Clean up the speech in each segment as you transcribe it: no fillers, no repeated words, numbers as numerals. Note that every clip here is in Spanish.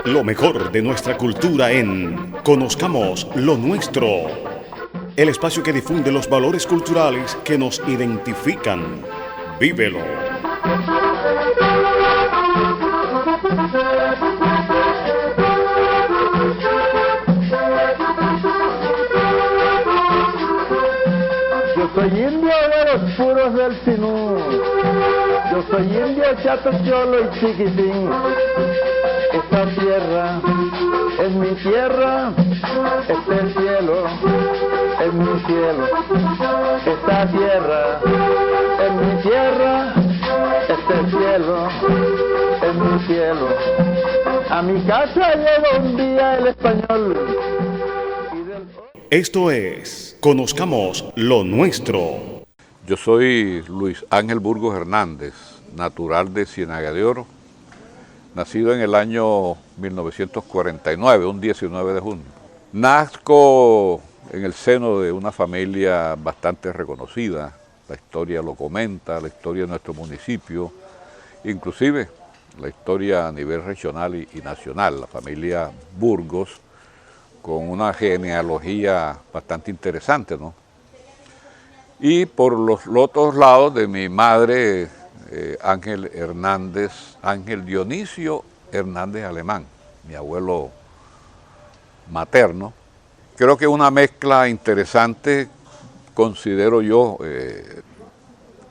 Lo mejor de nuestra cultura en Conozcamos lo Nuestro. El espacio que difunde los valores culturales que nos identifican. Vívelo. Yo soy indio de los puros del Sinú. Yo soy indio, chato, cholo y chiquitín. Esta tierra es mi tierra, este el cielo es mi cielo. Esta tierra es mi tierra, este el cielo es mi cielo. A mi casa llegó un día el español. Esto es Conozcamos lo Nuestro. Yo soy Luis Ángel Burgos Hernández, natural de Ciénaga de Oro, nacido en el año 1949, un 19 de junio. Nazco en el seno de una familia bastante reconocida, la historia lo comenta, la historia de nuestro municipio, inclusive la historia a nivel regional y nacional, la familia Burgos, con una genealogía bastante interesante, ¿no? Y por los otros lados de mi madre, Ángel Dionisio Hernández Alemán, mi abuelo materno. Creo que una mezcla interesante, considero yo,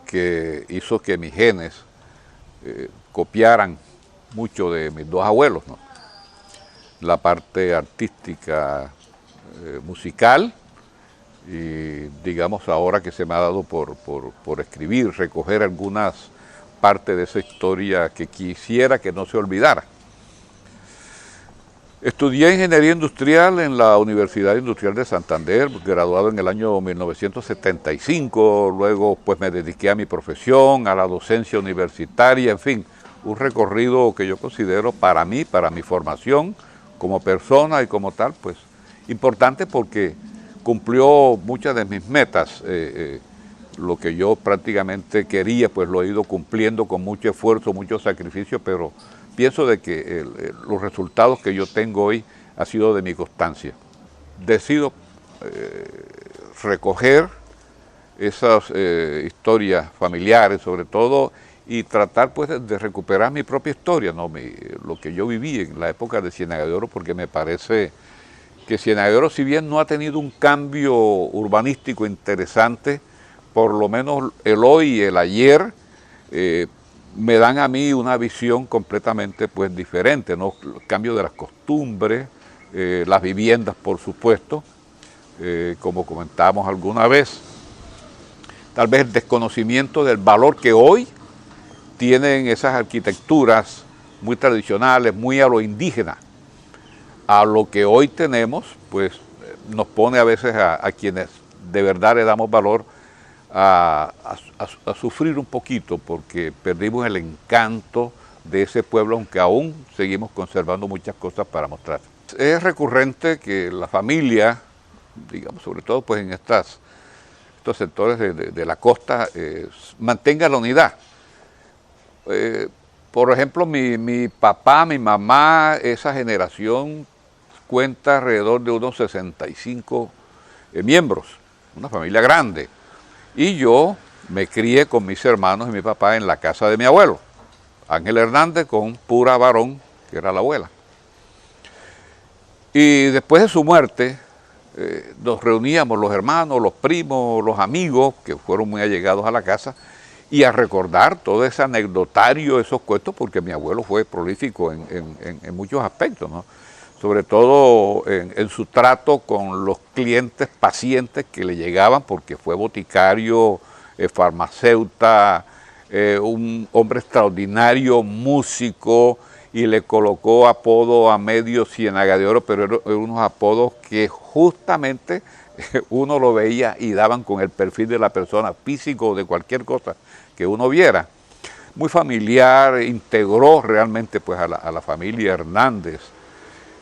que hizo que mis genes copiaran mucho de mis dos abuelos, ¿no? La parte artística, musical, y digamos ahora que se me ha dado por escribir, recoger algunas partes de esa historia que quisiera que no se olvidara. Estudié Ingeniería Industrial en la Universidad Industrial de Santander, graduado en el año 1975, luego pues me dediqué a mi profesión, a la docencia universitaria, en fin, un recorrido que yo considero para mí, para mi formación como persona y como tal, pues importante porque cumplió muchas de mis metas. Lo que yo prácticamente quería, pues lo he ido cumpliendo con mucho esfuerzo, mucho sacrificio, pero pienso de que los resultados que yo tengo hoy ha sido de mi constancia. Decido recoger esas historias familiares, sobre todo, y tratar pues de recuperar mi propia historia, ¿no? Lo que yo viví en la época de Ciénaga de Oro, porque me parece que Ciénaga de Oro, si bien no ha tenido un cambio urbanístico interesante, por lo menos el hoy y el ayer me dan a mí una visión completamente pues diferente, ¿no? El cambio de las costumbres, las viviendas, por supuesto, como comentábamos alguna vez, tal vez el desconocimiento del valor que hoy tienen esas arquitecturas muy tradicionales, muy a lo indígena. A lo que hoy tenemos, pues nos pone a veces a quienes de verdad le damos valor a sufrir un poquito, porque perdimos el encanto de ese pueblo, aunque aún seguimos conservando muchas cosas para mostrar. Es recurrente que la familia, digamos, sobre todo pues en estos sectores de la costa, mantenga la unidad. Por ejemplo, mi papá, mi mamá, esa generación cuenta alrededor de unos 65 miembros, una familia grande. Y yo me crié con mis hermanos y mi papá en la casa de mi abuelo, Ángel Hernández, con pura varón, que era la abuela. Y después de su muerte, nos reuníamos los hermanos, los primos, los amigos, que fueron muy allegados a la casa, y a recordar todo ese anecdotario, esos cuentos, porque mi abuelo fue prolífico en muchos aspectos, ¿no? Sobre todo en su trato con los clientes, pacientes que le llegaban, porque fue boticario, farmacéuta, un hombre extraordinario, músico, y le colocó apodo a medio Ciénaga de Oro, pero eran unos apodos que justamente uno lo veía y daban con el perfil de la persona, físico, de cualquier cosa que uno viera. Muy familiar, integró realmente pues a la familia Hernández,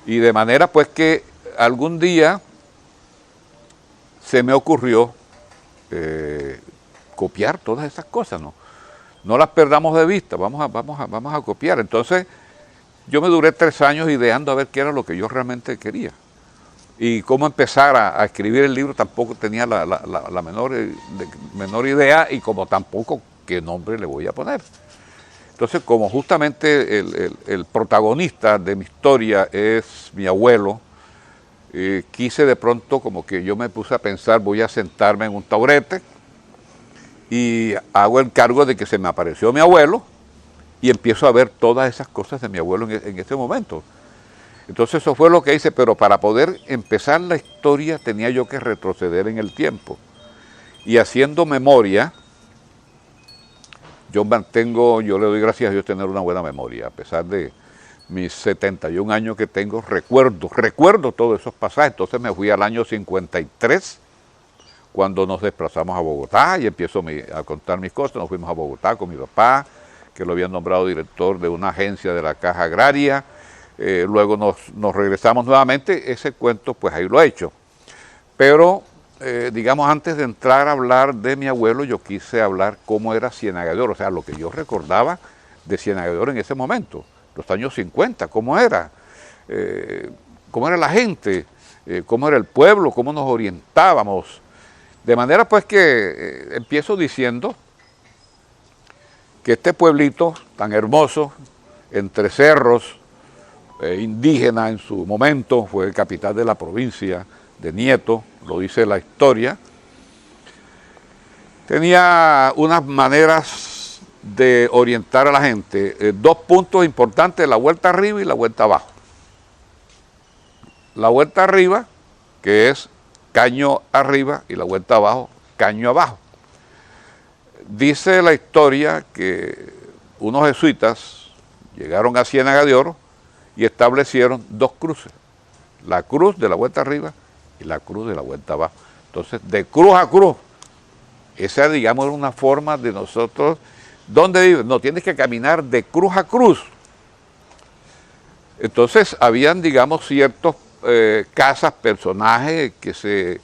y de manera pues que algún día se me ocurrió copiar todas esas cosas, ¿no? No las perdamos de vista, vamos a copiar. Entonces yo me duré 3 años ideando a ver qué era lo que yo realmente quería. Y cómo empezar a escribir el libro tampoco tenía la menor idea, y como tampoco qué nombre le voy a poner. Entonces, como justamente el protagonista de mi historia es mi abuelo, quise de pronto, como que yo me puse a pensar, voy a sentarme en un taburete y hago el cargo de que se me apareció mi abuelo y empiezo a ver todas esas cosas de mi abuelo en ese momento. Entonces eso fue lo que hice, pero para poder empezar la historia tenía yo que retroceder en el tiempo. Y haciendo memoria, yo le doy gracias a Dios tener una buena memoria, a pesar de mis 71 años que tengo, recuerdo todos esos pasajes. Entonces me fui al año 53, cuando nos desplazamos a Bogotá, y empiezo a contar mis cosas. Nos fuimos a Bogotá con mi papá, que lo habían nombrado director de una agencia de la Caja Agraria. Luego nos regresamos nuevamente. Ese cuento pues ahí lo he hecho. Pero digamos, antes de entrar a hablar de mi abuelo, yo quise hablar cómo era Ciénaga de Oro, o sea, lo que yo recordaba de Ciénaga de Oro en ese momento, los años 50, cómo era la gente, cómo era el pueblo, cómo nos orientábamos. De manera pues que empiezo diciendo que este pueblito tan hermoso, entre cerros, indígena en su momento, fue capital de la provincia de Nieto, lo dice la historia, tenía unas maneras de orientar a la gente, 2 puntos importantes, la vuelta arriba y la vuelta abajo. La vuelta arriba, que es caño arriba, y la vuelta abajo, caño abajo. Dice la historia que unos jesuitas llegaron a Ciénaga de Oro y establecieron 2 cruces, la cruz de la vuelta arriba y la cruz de la vuelta abajo. Entonces, de cruz a cruz, esa, digamos, era una forma de nosotros. ¿Dónde vives? No, tienes que caminar de cruz a cruz. Entonces, habían, digamos, ciertos casas, personajes que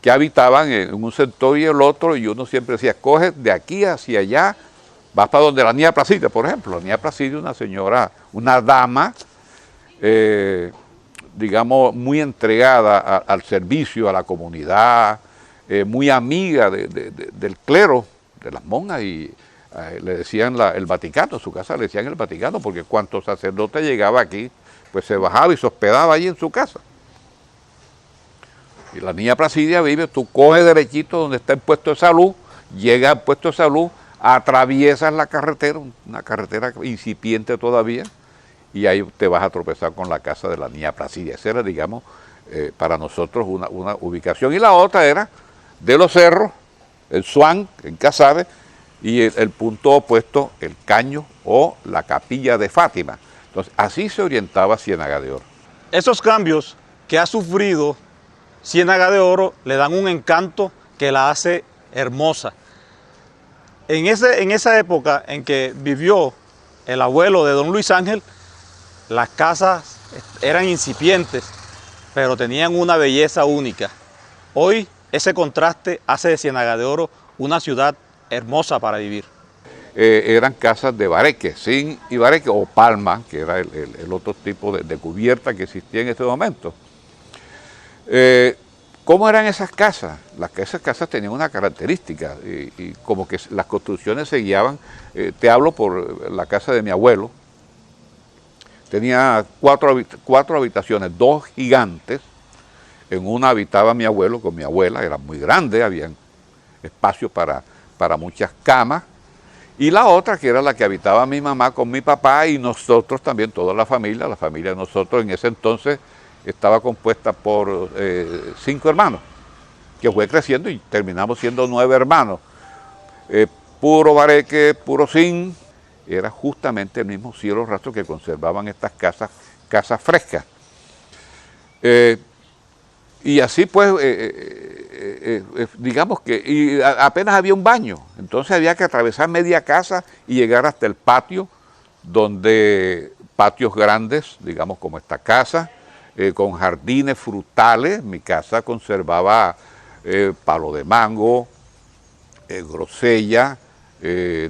habitaban en un sector y el otro, y uno siempre decía, coge de aquí hacia allá, vas para donde la niña Placidia, por ejemplo. La niña Placidia, una señora, una dama, digamos, muy entregada al servicio, a la comunidad, muy amiga del clero, de las monjas, y le decían el Vaticano, a su casa le decían el Vaticano, porque cuanto sacerdote llegaba aquí, pues se bajaba y se hospedaba allí en su casa. Y la niña Placidia vive, tú coges derechito donde está el puesto de salud, llegas al puesto de salud, atraviesas la carretera, una carretera incipiente todavía, y ahí te vas a tropezar con la casa de la niña Placidia. Esa era, digamos, para nosotros una ubicación. Y la otra era de los cerros, el Suán, en Casabe, y el punto opuesto, el Caño o la Capilla de Fátima. Entonces, así se orientaba Ciénaga de Oro. Esos cambios que ha sufrido Ciénaga de Oro le dan un encanto que la hace hermosa. En esa época en que vivió el abuelo de don Luis Ángel, las casas eran incipientes, pero tenían una belleza única. Hoy ese contraste hace de Ciénaga de Oro una ciudad hermosa para vivir. Eran casas de bareque, zinc y bareque, o palma, que era el otro tipo de cubierta que existía en ese momento. ¿Cómo eran esas casas? Esas casas tenían una característica, y como que las construcciones se guiaban. Te hablo por la casa de mi abuelo. Tenía cuatro habitaciones, 2 gigantes. En una habitaba mi abuelo con mi abuela, era muy grande, había espacio para muchas camas. Y la otra, que era la que habitaba mi mamá con mi papá y nosotros también, toda la familia de nosotros en ese entonces estaba compuesta por 5 hermanos, que fue creciendo y terminamos siendo 9 hermanos. Puro bareque, puro zinc, era justamente el mismo cielo raso que conservaban estas casas frescas. Y así pues, digamos que apenas había un baño, entonces había que atravesar media casa y llegar hasta el patio, donde patios grandes, digamos como esta casa, con jardines frutales. Mi casa conservaba palo de mango, grosella,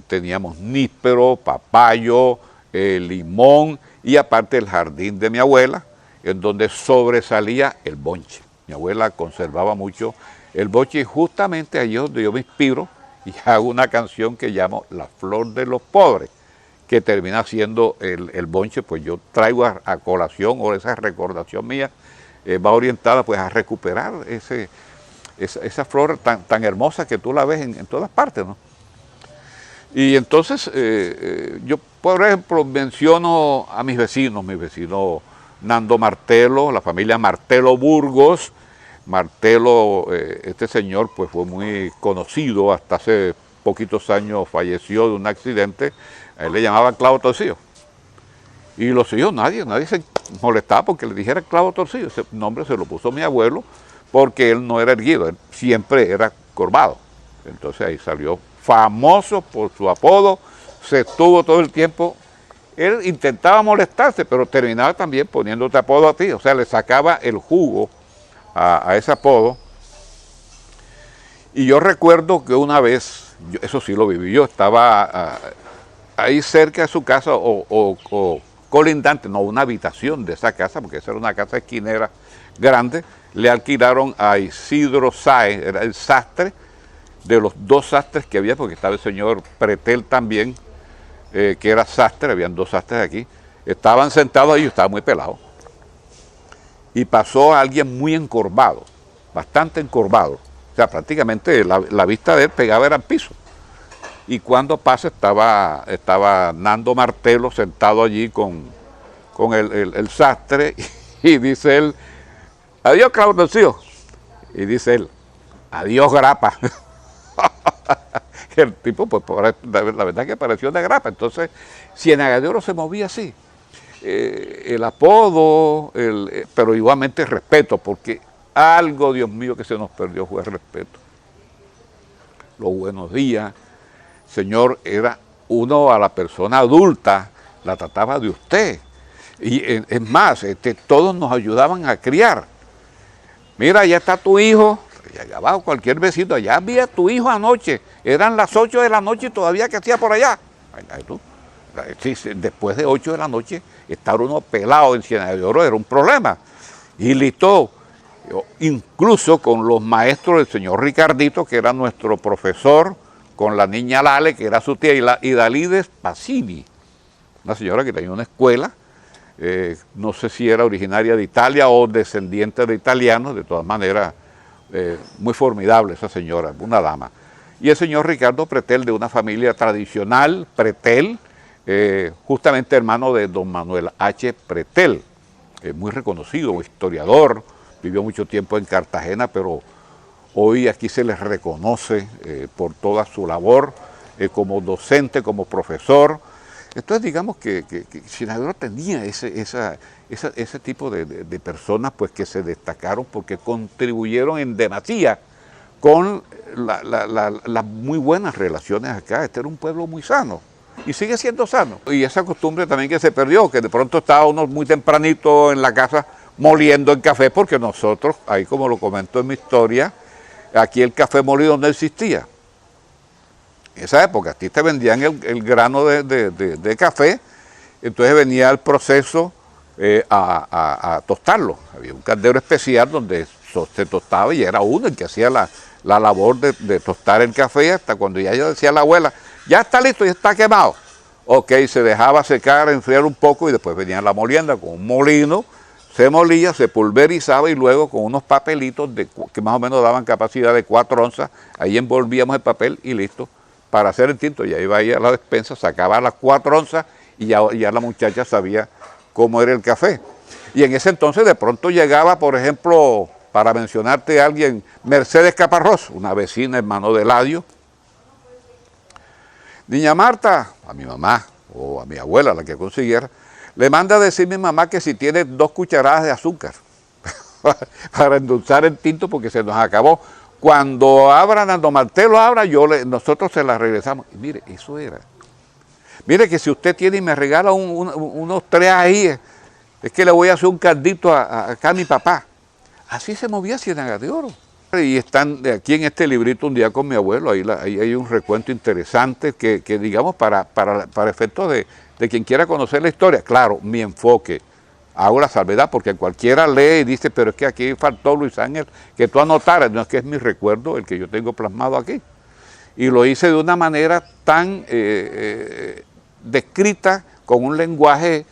teníamos níspero, papayo, limón, y aparte el jardín de mi abuela, en donde sobresalía el bonche. Mi abuela conservaba mucho el bonche y justamente allí es donde yo me inspiro y hago una canción que llamo La Flor de los Pobres, que termina siendo el bonche, pues yo traigo a colación, o esa recordación mía va orientada pues a recuperar esa flor tan hermosa que tú la ves en todas partes, ¿no? Y entonces yo, por ejemplo, menciono a mis vecinos Nando Martelo, la familia Martelo Burgos. Martelo, este señor pues fue muy conocido, hasta hace poquitos años falleció de un accidente. A él le llamaban clavo torcido. Y los hijos, nadie se molestaba porque le dijera clavo torcido. Ese nombre se lo puso mi abuelo porque él no era erguido, él siempre era corvado. Entonces ahí salió famoso por su apodo, se estuvo todo el tiempo. Él intentaba molestarse, pero terminaba también poniéndote apodo a ti. O sea, le sacaba el jugo a ese apodo. Y yo recuerdo que una vez, eso sí lo viví, yo estaba ahí cerca de su casa o colindante, no, una habitación de esa casa, porque esa era una casa esquinera grande, le alquilaron a Isidro Sáez, era el sastre, de los dos sastres que había, porque estaba el señor Pretel también, que era sastre, habían dos sastres aquí, estaban sentados ahí, yo estaba muy pelado, y pasó alguien muy encorvado, bastante encorvado, o sea, prácticamente la vista de él pegaba era al piso. Y cuando pasa estaba Nando Martelo sentado allí con el sastre y dice él, adiós Claudio, y dice él, adiós Grapa. El tipo, pues la verdad que pareció de grapa. Entonces, Ciénaga de Oro se movía así. El apodo, pero igualmente el respeto, porque algo, Dios mío, que se nos perdió fue el respeto. Los buenos días. Señor, era uno a la persona adulta, la trataba de usted. Y es más, todos nos ayudaban a criar. Mira, ya está tu hijo. Llegaba cualquier vecino, allá había tu hijo anoche, eran las 8 de la noche y todavía que hacía por allá. Sí, después de 8 de la noche, estar uno pelado en Ciénaga de Oro era un problema. Y listo, incluso con los maestros del señor Ricardito, que era nuestro profesor, con la niña Lale, que era su tía, y Dalides Pacini, una señora que tenía una escuela, no sé si era originaria de Italia o descendiente de italianos, de todas maneras, muy formidable esa señora, una dama. Y el señor Ricardo Pretel, de una familia tradicional, Pretel, justamente hermano de don Manuel H. Pretel, muy reconocido, historiador, vivió mucho tiempo en Cartagena, pero hoy aquí se les reconoce por toda su labor como docente, como profesor. Entonces digamos que Ciénaga de Oro tenía ese tipo de personas pues, que se destacaron porque contribuyeron en demasía con las muy buenas relaciones acá. Este era un pueblo muy sano y sigue siendo sano. Y esa costumbre también que se perdió, que de pronto estaba uno muy tempranito en la casa moliendo el café, porque nosotros, ahí como lo comento en mi historia, aquí el café molido no existía. En esa época, a ti te vendían el grano de café, entonces venía el proceso a tostarlo. Había un caldero especial donde se tostaba y era uno el que hacía la labor de tostar el café, hasta cuando ya yo decía a la abuela, ya está listo, ya está quemado. Ok, se dejaba secar, enfriar un poco y después venía la molienda con un molino, se molía, se pulverizaba y luego con unos papelitos que más o menos daban capacidad de 4 onzas, ahí envolvíamos el papel y listo, para hacer el tinto. Ya iba ahí a la despensa, sacaba las 4 onzas y ya la muchacha sabía cómo era el café. Y en ese entonces de pronto llegaba, por ejemplo, para mencionarte a alguien, Mercedes Caparrós, una vecina, hermano de Eladio. Niña Marta, a mi mamá o a mi abuela, la que consiguiera, le manda a decir mi mamá que si tiene 2 cucharadas de azúcar para endulzar el tinto porque se nos acabó. Cuando abran a don Martelo, nosotros se la regresamos. Y mire, eso era. Mire que si usted tiene y me regala unos 3 ahí, es que le voy a hacer un caldito acá a mi papá. Así se movía Ciénaga de Oro. Y están aquí en este librito Un día con mi abuelo, ahí hay un recuento interesante que digamos, para efectos de quien quiera conocer la historia. Claro, mi enfoque, hago la salvedad porque cualquiera lee y dice, pero es que aquí faltó Luis Ángel, que tú anotaras. No, es que es mi recuerdo el que yo tengo plasmado aquí. Y lo hice de una manera tan descrita, con un lenguaje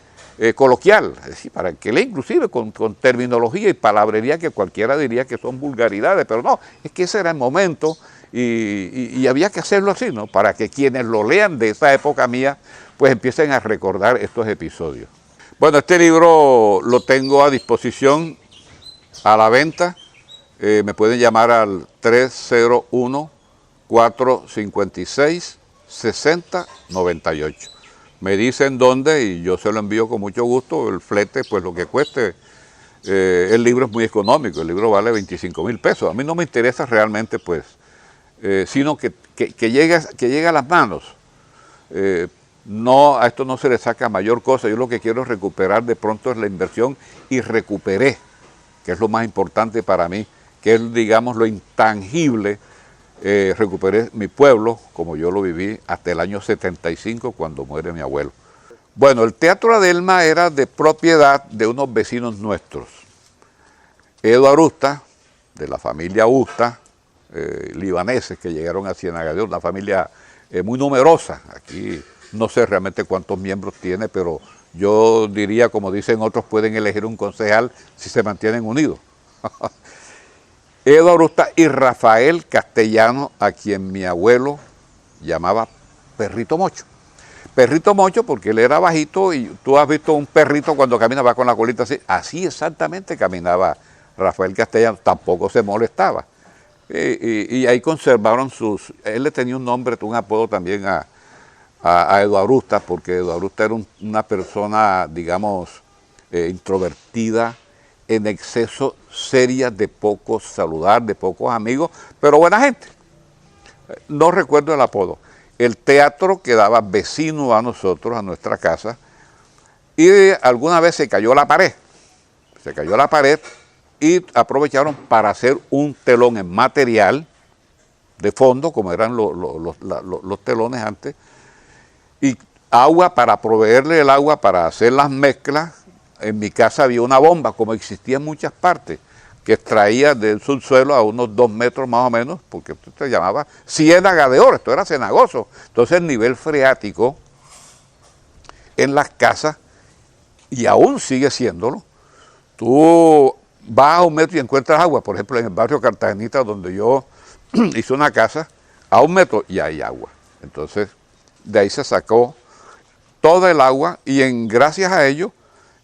coloquial, es decir, para que lea inclusive con terminología y palabrería que cualquiera diría que son vulgaridades, pero no, es que ese era el momento y había que hacerlo así, ¿no? Para que quienes lo lean de esa época mía, pues empiecen a recordar estos episodios. Bueno, este libro lo tengo a disposición a la venta, me pueden llamar al 301-456-6098. Me dicen dónde y yo se lo envío con mucho gusto, el flete, pues lo que cueste. El libro es muy económico, el libro vale 25,000 pesos. A mí no me interesa realmente, pues, sino que llegue a las manos. No, a esto no se le saca mayor cosa. Yo lo que quiero recuperar de pronto es la inversión, y recuperé, que es lo más importante para mí, que es, digamos, lo intangible. Recuperé mi pueblo como yo lo viví hasta el año 75, cuando muere mi abuelo. Bueno, el Teatro Adelma era de propiedad de unos vecinos nuestros. Edo Arusta, de la familia Usta, libaneses que llegaron a Ciénaga de Oro, una familia muy numerosa. Aquí no sé realmente cuántos miembros tiene, pero yo diría, como dicen otros, pueden elegir un concejal si se mantienen unidos. Edo Arusta y Rafael Castellano, a quien mi abuelo llamaba Perrito Mocho. Perrito Mocho porque él era bajito, y tú has visto un perrito cuando camina, va con la colita así. Así exactamente caminaba Rafael Castellano, tampoco se molestaba. Y ahí conservaron él le tenía un nombre, un apodo también a Edo Arusta, porque Edo Arusta era una persona, digamos, introvertida, en exceso, seria, de poco saludar, de pocos amigos, pero buena gente. No recuerdo el apodo. El teatro quedaba vecino a nosotros, a nuestra casa, y alguna vez se cayó la pared. Se cayó la pared y aprovecharon para hacer un telón en material de fondo, como eran los telones antes, y agua, para proveerle el agua para hacer las mezclas. En mi casa había una bomba, como existía en muchas partes, que extraía del subsuelo a unos 2 metros más o menos, porque esto se llamaba Ciénaga de Oro, esto era cenagoso. Entonces el nivel freático en las casas, y aún sigue siéndolo, tú vas a 1 metro y encuentras agua. Por ejemplo, en el barrio Cartagenita, donde yo hice una casa, a 1 metro y hay agua. Entonces de ahí se sacó toda el agua, y gracias a ello,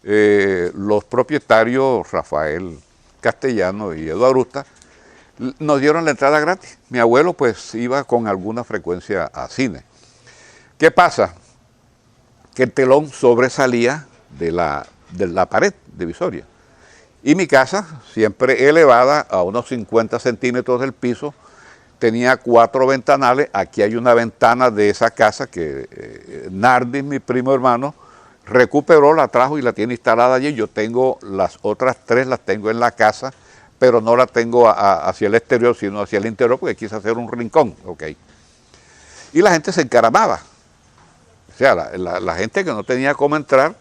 los propietarios Rafael Castellano y Edo Arusta nos dieron la entrada gratis. Mi abuelo pues iba con alguna frecuencia a cine. ¿Qué pasa? Que el telón sobresalía de la pared divisoria, y mi casa, siempre elevada a unos 50 centímetros del piso, tenía 4 ventanales. Aquí hay una ventana de esa casa que Nardis, mi primo hermano, recuperó, la trajo y la tiene instalada allí. Yo tengo las otras 3, las tengo en la casa, pero no las tengo hacia el exterior, sino hacia el interior, porque quise hacer un rincón, ¿ok? Y la gente se encaramaba. O sea, la gente que no tenía cómo entrar,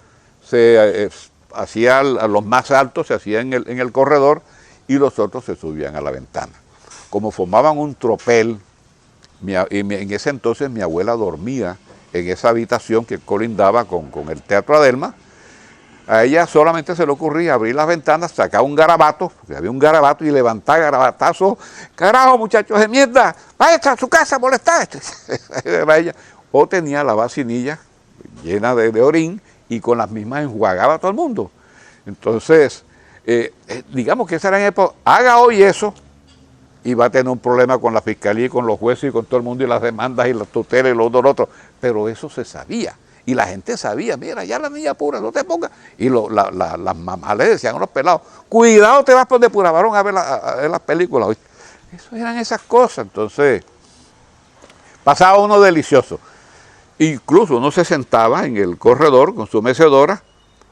se hacía, a los más altos se hacía en el corredor, y los otros se subían a la ventana. Como formaban un tropel, en ese entonces mi abuela dormía en esa habitación que colindaba con el Teatro Adelma. A ella solamente se le ocurría abrir las ventanas, sacar un garabato, porque había un garabato, y levantar garabatazo. ¡Carajo, muchachos de mierda! ¡Vaya a su casa a molestar! Era ella. O tenía la vacinilla llena de orín, y con las mismas enjuagaba a todo el mundo. Entonces, digamos que esa era en época. Haga hoy eso, y va a tener un problema con la fiscalía y con los jueces y con todo el mundo, y las demandas y las tutelas y lo otro. Pero eso se sabía, y la gente sabía. Mira, ya la niña pura, no te pongas. Y las mamás le decían a los pelados, cuidado, te vas por de Pura Varón a ver las películas. Eso eran esas cosas. Entonces pasaba uno delicioso. Incluso uno se sentaba en el corredor con su mecedora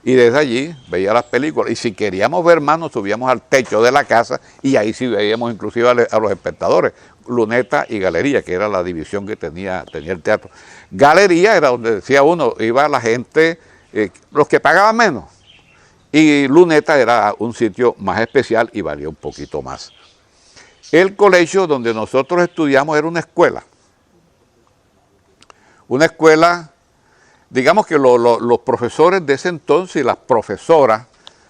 Y desde allí veía las películas. Y si queríamos ver más, nos subíamos al techo de la casa y ahí sí veíamos inclusive a los espectadores. Luneta y galería, que era la división que tenía el teatro. Galería era donde decía uno, iba la gente, los que pagaban menos. Y Luneta era un sitio más especial y valía un poquito más. El colegio donde nosotros estudiamos era una escuela. Una escuela, digamos que los profesores de ese entonces y las profesoras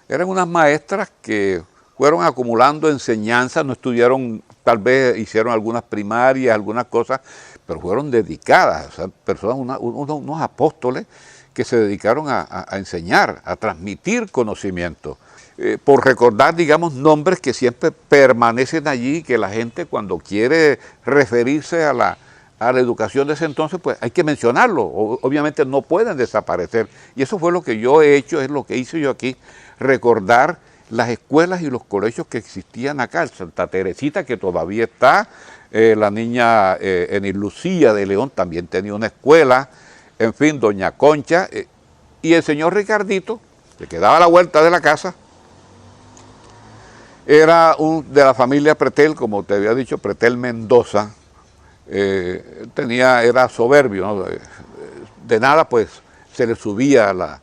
eran unas maestras que fueron acumulando enseñanzas, no estudiaron, tal vez hicieron algunas primarias, algunas cosas, pero fueron dedicadas, o sea, personas, unos apóstoles que se dedicaron a enseñar, a transmitir conocimiento. Por recordar, digamos, nombres que siempre permanecen allí, que la gente cuando quiere referirse a la educación de ese entonces, pues hay que mencionarlo, obviamente no pueden desaparecer. Y eso fue lo que yo he hecho, es lo que hice yo aquí, recordar las escuelas y los colegios que existían acá, el Santa Teresita, que todavía está, la niña Enis Lucía de León también tenía una escuela, en fin, Doña Concha, y el señor Ricardito, que quedaba a la vuelta de la casa, era de la familia Pretel, como te había dicho, Pretel Mendoza. Era soberbio, ¿no? De nada pues se le subía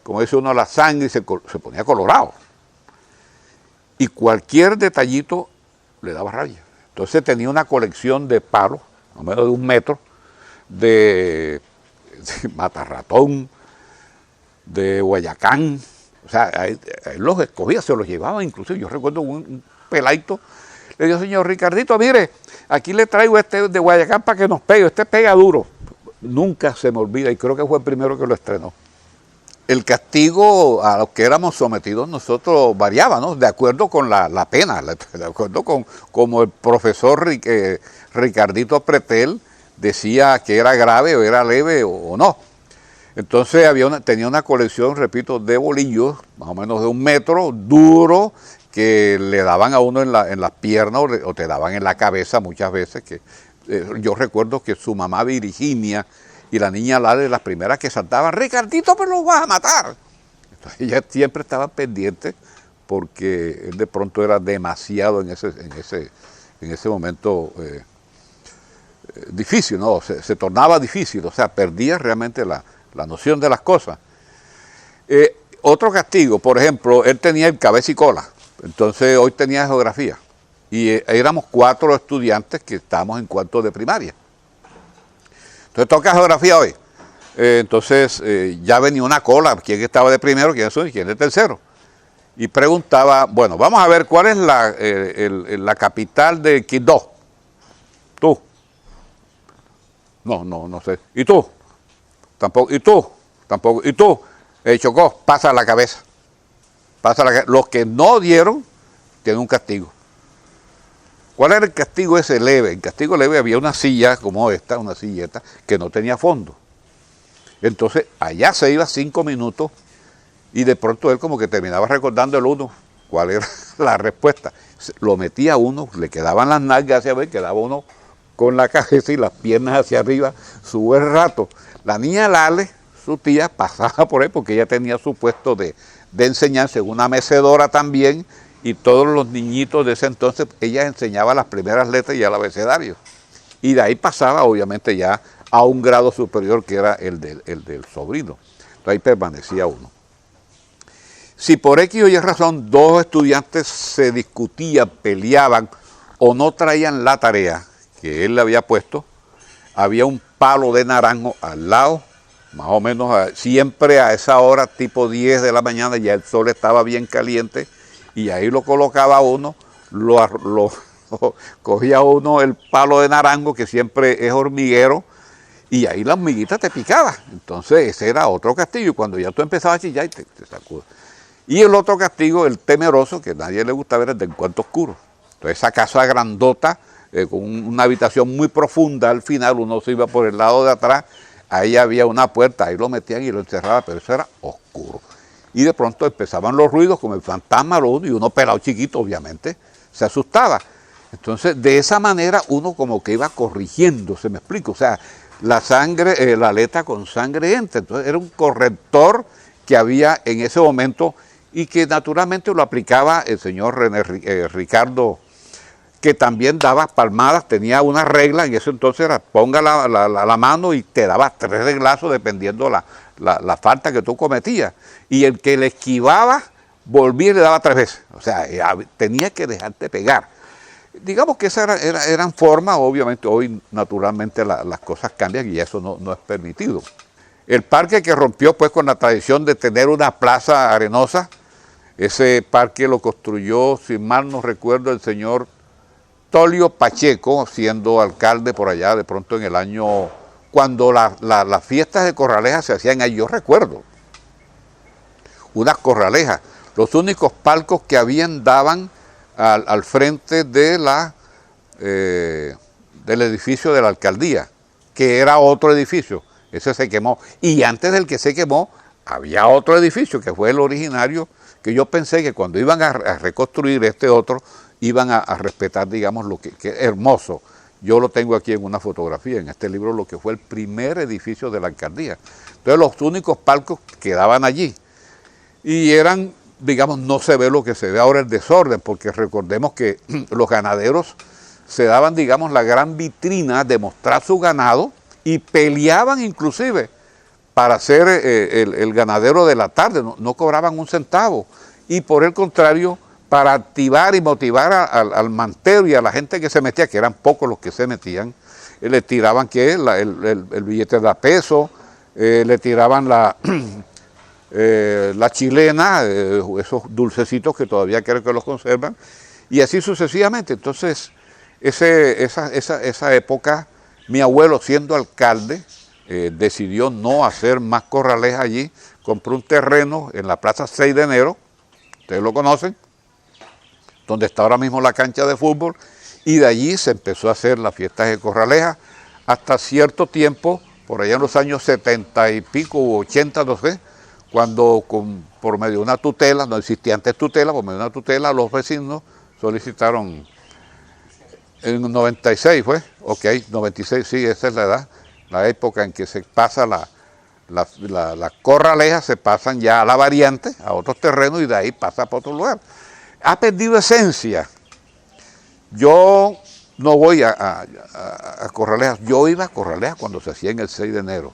como dice uno, la sangre y se ponía colorado. Y cualquier detallito le daba rabia. Entonces tenía una colección de palos, no menos de 1 metro, de matarratón, de guayacán. O sea, ahí los escogía, se los llevaba, inclusive yo recuerdo un peladito, le dijo, señor Ricardito, mire, aquí le traigo este de guayacán para que nos pegue, este pega duro. Nunca se me olvida, y creo que fue el primero que lo estrenó. El castigo a los que éramos sometidos nosotros variaba, ¿no? De acuerdo con la pena, de acuerdo con como el profesor Ricardito Pretel decía que era grave o era leve o no. Entonces tenía una colección, repito, de bolillos, más o menos de 1 metro, duro, que le daban a uno en las piernas o te daban en la cabeza muchas veces. Yo recuerdo que su mamá Virginia y la niña Lade, las primeras que saltaban, Ricardito, pero lo vas a matar. Entonces ella siempre estaba pendiente porque él de pronto era demasiado en ese momento difícil, ¿no? Se tornaba difícil, o sea, perdía realmente la noción de las cosas. Otro castigo, por ejemplo, él tenía el cabeza y cola, entonces hoy tenía geografía, y éramos 4 estudiantes que estábamos en 4 de primaria. Entonces toca geografía hoy. Entonces ya venía una cola, quién estaba de primero, quién de tercero. Y preguntaba, bueno, vamos a ver cuál es la capital de Quibdó. Tú. No sé. ¿Y tú? Tampoco. ¿Y tú? Tampoco. ¿Y tú? Chocó, pasa la cabeza. Los que no dieron tienen un castigo. ¿Cuál era el castigo ese leve? El castigo leve, había una silla como esta, una silleta, que no tenía fondo. Entonces, allá se iba 5 minutos y de pronto él como que terminaba recordando el uno cuál era la respuesta. Lo metía uno, le quedaban las nalgas hacia abajo, quedaba uno con la cabeza y las piernas hacia arriba su buen rato. La niña Lale, su tía, pasaba por ahí porque ella tenía su puesto de enseñanza en una mecedora también, y todos los niñitos de ese entonces, ella enseñaba las primeras letras y el abecedario. Y de ahí pasaba, obviamente, ya a un grado superior que era el del sobrino. Entonces ahí permanecía uno. Si por X o Y razón 2 estudiantes se discutían, peleaban o no traían la tarea que él le había puesto, había un palo de naranjo al lado, más o menos siempre a esa hora, tipo 10 de la mañana, ya el sol estaba bien caliente, y ahí lo colocaba uno, cogía uno el palo de naranjo, que siempre es hormiguero, y ahí la hormiguita te picaba. Entonces ese era otro castigo, y cuando ya tú empezabas a chillar, te sacudas. Y el otro castigo, el temeroso, que a nadie le gustaba, era el del cuarto oscuro. Entonces esa casa grandota, con una habitación muy profunda, al final uno se iba por el lado de atrás, ahí había una puerta, ahí lo metían y lo encerraban, pero eso era oscuro. Y de pronto empezaban los ruidos como el fantasma, y uno pelado chiquito, obviamente, se asustaba. Entonces, de esa manera uno como que iba corrigiendo, ¿se me explica? O sea, la sangre, la letra con sangre entra. Entonces, era un corrector que había en ese momento y que naturalmente lo aplicaba el señor Ricardo, que también daba palmadas, tenía una regla, en eso entonces era ponga la mano y te daba 3 reglazos dependiendo la falta que tú cometías. Y el que le esquivaba, volvía y le daba 3 veces. O sea, tenía que dejarte pegar. Digamos que esas eran formas, obviamente hoy naturalmente las cosas cambian y eso no es permitido. El parque que rompió pues con la tradición de tener una plaza arenosa, ese parque lo construyó, si mal no recuerdo, el señor Tolio Pacheco, siendo alcalde por allá de pronto en el año, cuando las fiestas de Corraleja se hacían ahí, yo recuerdo, unas corralejas, los únicos palcos que habían daban al frente de del edificio de la alcaldía, que era otro edificio, ese se quemó, y antes del que se quemó, había otro edificio que fue el originario, que yo pensé que cuando iban a reconstruir este otro, iban a respetar, digamos, lo que es hermoso. Yo lo tengo aquí en una fotografía, en este libro, lo que fue el primer edificio de la alcaldía. Entonces los únicos palcos quedaban allí. Y eran, digamos, no se ve lo que se ve ahora el desorden, porque recordemos que los ganaderos se daban, digamos, la gran vitrina de mostrar su ganado y peleaban inclusive para ser el ganadero de la tarde, no cobraban un centavo. Y por el contrario, para activar y motivar al mantero y a la gente que se metía, que eran pocos los que se metían, le tiraban el billete de peso, le tiraban la chilena, esos dulcecitos que todavía creo que los conservan, y así sucesivamente. Entonces, esa época, mi abuelo siendo alcalde, decidió no hacer más corralejas allí, compró un terreno en la Plaza 6 de Enero, ustedes lo conocen, donde está ahora mismo la cancha de fútbol, y de allí se empezó a hacer las fiestas de Corraleja hasta cierto tiempo, por allá en los años 70 y pico, u 80, no sé, cuando por medio de una tutela, no existía antes tutela, por medio de una tutela los vecinos solicitaron, en 96 fue, ok, 96, sí, esa es la edad, la época en que se pasa la Corraleja, se pasan ya a la variante, a otros terrenos, y de ahí pasa para otro lugar. Ha perdido esencia. Yo no voy a Corralejas, yo iba a Corralejas cuando se hacía en el 6 de enero.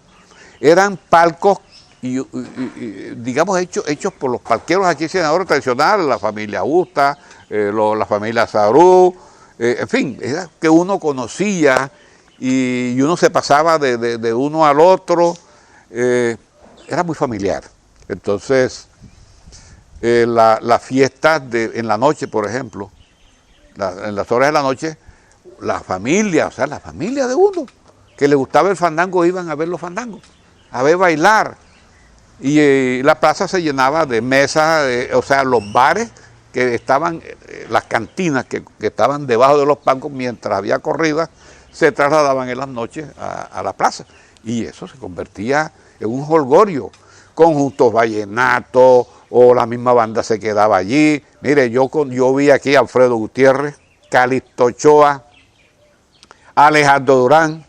Eran palcos, digamos, hechos por los palqueros aquí senadores tradicionales, la familia Justa, la familia Sarú, en fin, era que uno conocía y uno se pasaba de uno al otro, era muy familiar. Entonces, las fiestas en la noche, por ejemplo, en las horas de la noche, la familia, o sea, la familia de uno, que le gustaba el fandango, iban a ver los fandangos, a ver bailar. Y la plaza se llenaba de mesas, o sea, los bares que estaban, las cantinas que estaban debajo de los bancos mientras había corridas, se trasladaban en las noches a la plaza. Y eso se convertía en un jolgorio, conjuntos vallenatos, o la misma banda se quedaba allí. Mire, yo vi aquí a Alfredo Gutiérrez, Calixto Ochoa, Alejandro Durán,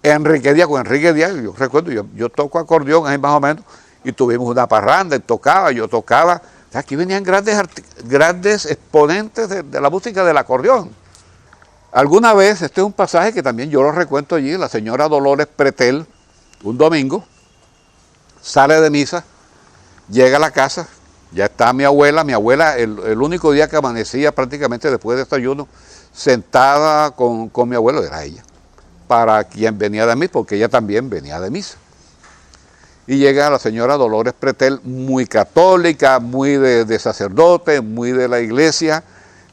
Enrique Díaz. Con Enrique Díaz, yo recuerdo, yo toco acordeón ahí más o menos, y tuvimos una parranda, él tocaba, yo tocaba. O sea, aquí venían grandes exponentes de la música del acordeón. Alguna vez, este es un pasaje que también yo lo recuento allí, la señora Dolores Pretel, un domingo, sale de misa, llega a la casa, ya está mi abuela, el único día que amanecía prácticamente después de desayuno, sentada con mi abuelo, era ella, para quien venía de misa, porque ella también venía de misa. Y llega la señora Dolores Pretel, muy católica, muy de sacerdote, muy de la iglesia,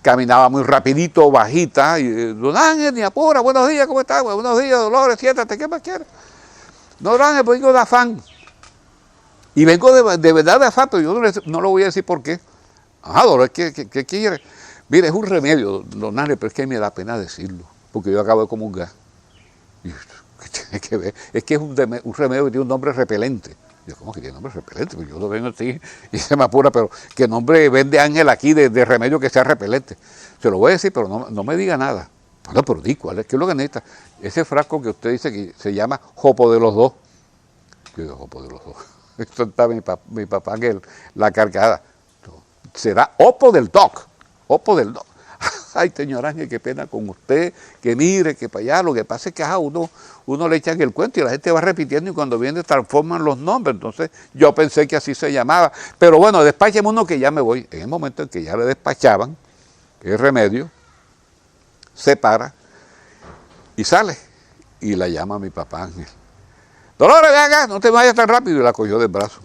caminaba muy rapidito, bajita, y don Ángel, ni apura, buenos días, ¿cómo estás? Buenos días, Dolores, siéntate, ¿qué más quieres? Don Ángel, vengo de afán. Y vengo de verdad de afán, pero yo no lo voy a decir por qué. Ajá, Dolores, ¿qué quiere? Mire, es un remedio, don Ángel, pero es que me da pena decirlo, porque yo acabo de comulgar. ¿Qué tiene que ver? Es que es un remedio que tiene un nombre repelente. Yo, ¿cómo que tiene nombre repelente? Pues yo lo vengo así y se me apura, pero ¿qué nombre vende Ángel aquí de remedio que sea repelente? Se lo voy a decir, pero no me diga nada. No, pero di cuál es, ¿qué es lo que necesita? Ese frasco que usted dice que se llama Jopo de los Dos. ¿Qué es Jopo de los Dos? Esto estaba mi papá en la carcajada. Será Oppo del Doc. Oppo del Doc. Ay, señor Ángel, qué pena con usted, que mire, que para allá. Lo que pasa es que uno le echan el cuento y la gente va repitiendo y cuando viene transforman los nombres. Entonces yo pensé que así se llamaba. Pero bueno, despácheme uno que ya me voy. En el momento en que ya le despachaban, el remedio, se para y sale. Y la llama a mi papá Ángel. Dolores, ven acá, no te vayas tan rápido. Y la cogió del brazo.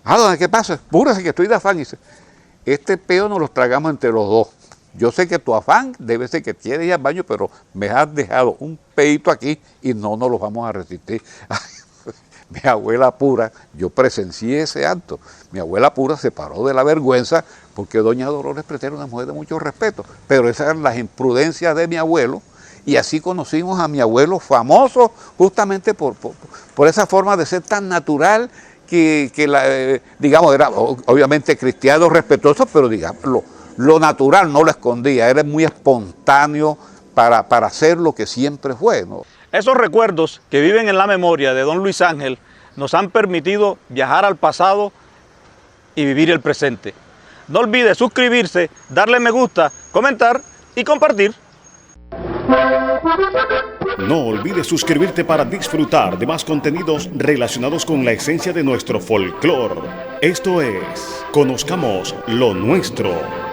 ¿Dónde qué pasa? Púrase que estoy de afán. Y dice, este peo nos los tragamos entre los dos. Yo sé que tu afán debe ser que quieres ir al baño, pero me has dejado un peito aquí y no nos los vamos a resistir. Mi abuela pura, yo presencié ese acto. Mi abuela pura se paró de la vergüenza porque doña Dolores Pretel era una mujer de mucho respeto. Pero esas eran las imprudencias de mi abuelo y así conocimos a mi abuelo famoso justamente por esa forma de ser tan natural que digamos, era obviamente cristiano, respetuoso, pero digamos, lo natural no lo escondía, era muy espontáneo para hacer lo que siempre fue, ¿no? Esos recuerdos que viven en la memoria de don Luis Ángel nos han permitido viajar al pasado y vivir el presente. No olvide suscribirse, darle me gusta, comentar y compartir. No olvides suscribirte para disfrutar de más contenidos relacionados con la esencia de nuestro folclore. Esto es Conozcamos lo Nuestro.